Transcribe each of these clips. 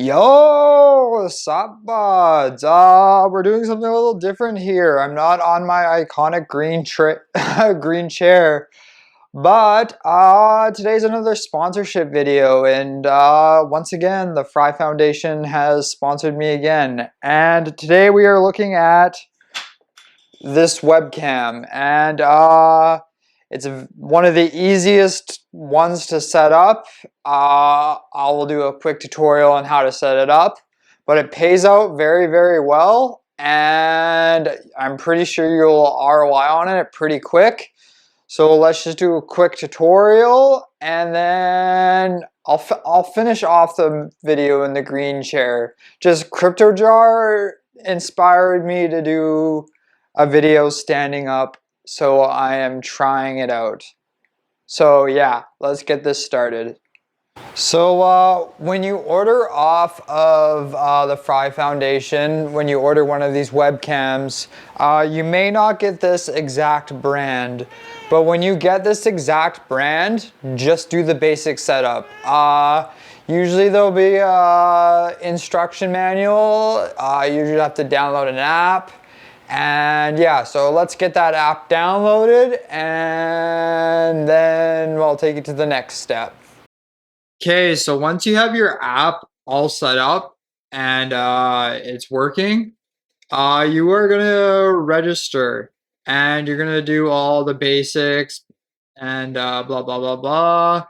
Yo, sup buds? We're doing something a little different here. I'm not on my iconic green chair, but today's another sponsorship video, and once again, the Fry Foundation has sponsored me again. And today we are looking at this webcam, and it's one of the easiest ones to set up. I will do a quick tutorial on how to set it up, but it pays out very, very well, and I'm pretty sure you'll ROI on it pretty quick. So let's just do a quick tutorial, and then I'll finish off the video in the green chair. Just CryptoJar inspired me to do a video standing up, so I am trying it out. So yeah, let's get this started. So when you order off of the Fry Foundation, when you order one of these webcams, you may not get this exact brand, but when you get this exact brand, just do the basic setup. Usually there'll be an instruction manual. You usually have to download an app. And yeah, so let's get that app downloaded, and then I'll take you to the next step. Okay, so once you have your app all set up and it's working, you are gonna register, and you're gonna do all the basics and blah blah blah blah.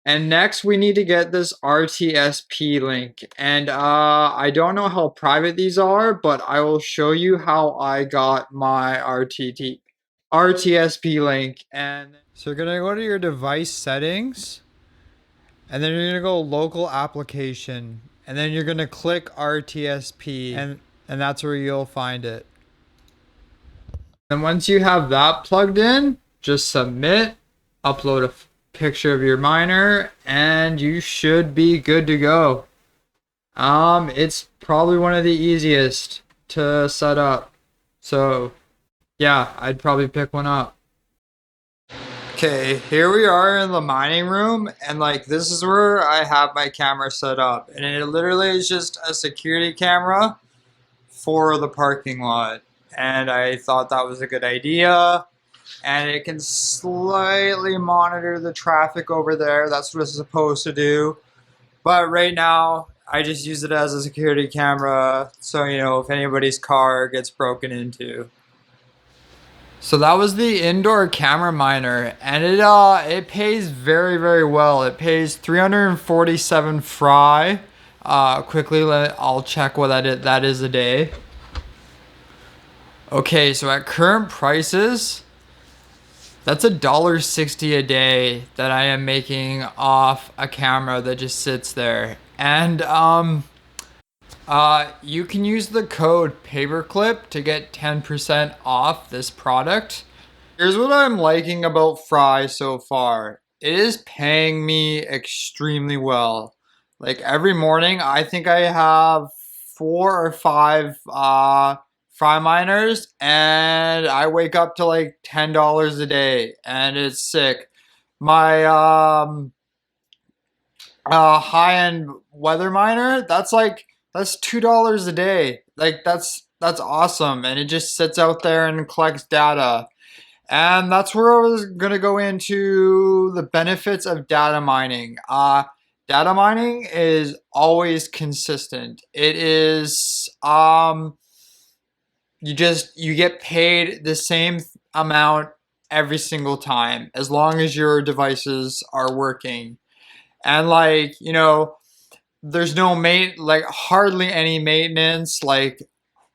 And next we need to get this RTSP link, and I don't know how private these are, but I will show you how I got my RTSP link. And so you're gonna go to your device settings, and then you're gonna go local application, and then you're gonna click RTSP, and that's where you'll find it. And once you have that plugged in, just submit, upload a picture of your miner, and you should be good to go. It's probably one of the easiest to set up, so yeah, I'd probably pick one up. Okay, here we are in the mining room, and like this is where I have my camera set up, and it literally is just a security camera for the parking lot, and I thought that was a good idea. And it can slightly monitor the traffic over there. That's what it's supposed to do. But right now, I just use it as a security camera, so you know if anybody's car gets broken into. So that was the indoor camera miner, and it pays very, very well. It pays 347 Fry. Quickly, I'll check what that is a day. Okay, so at current prices, that's $1.60 a day that I am making off a camera that just sits there. And you can use the code Paperclip to get 10% off this product. Here's what I'm liking about Fry so far. It is paying me extremely well. Like every morning, I think I have 4 or 5 Fry miners, and I wake up to like $10 a day, and it's sick. My high-end weather miner, that's $2 a day. Like that's awesome, and it just sits out there and collects data. And that's where I was gonna go into the benefits of data mining. Data mining is always consistent. It is you get paid the same amount every single time as long as your devices are working. And like, you know, there's no hardly any maintenance. Like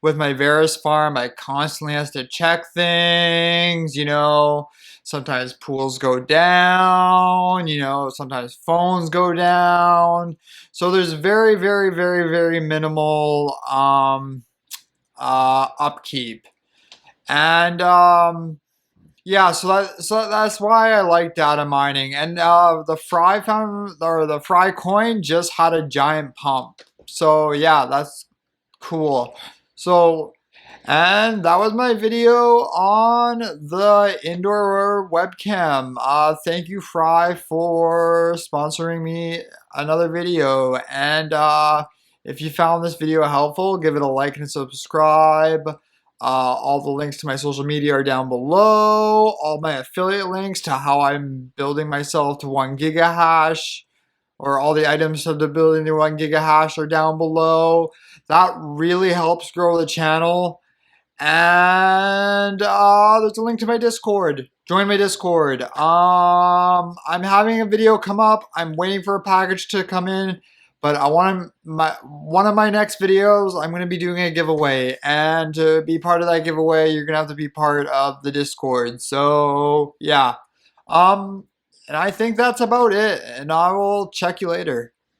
with my Varus farm, I constantly has to check things, you know. Sometimes pools go down, you know, sometimes phones go down. So there's very, very, very, very minimal upkeep. And yeah, so that's why I like data mining. And the Fry coin just had a giant pump, so yeah, that's cool. So, and that was my video on the indoor webcam. Thank you, Fry, for sponsoring me another video. And If you found this video helpful, give it a like and subscribe. All the links to my social media are down below. All my affiliate links to how I'm building myself to 1 gigahash, or all the items of the building to 1 gigahash are down below. That really helps grow the channel. And there's a link to my Discord. Join my Discord. I'm having a video come up. I'm waiting for a package to come in, but one of my next videos, I'm going to be doing a giveaway, and to be part of that giveaway, you're going to have to be part of the Discord. So yeah, and I think that's about it, and I will check you later.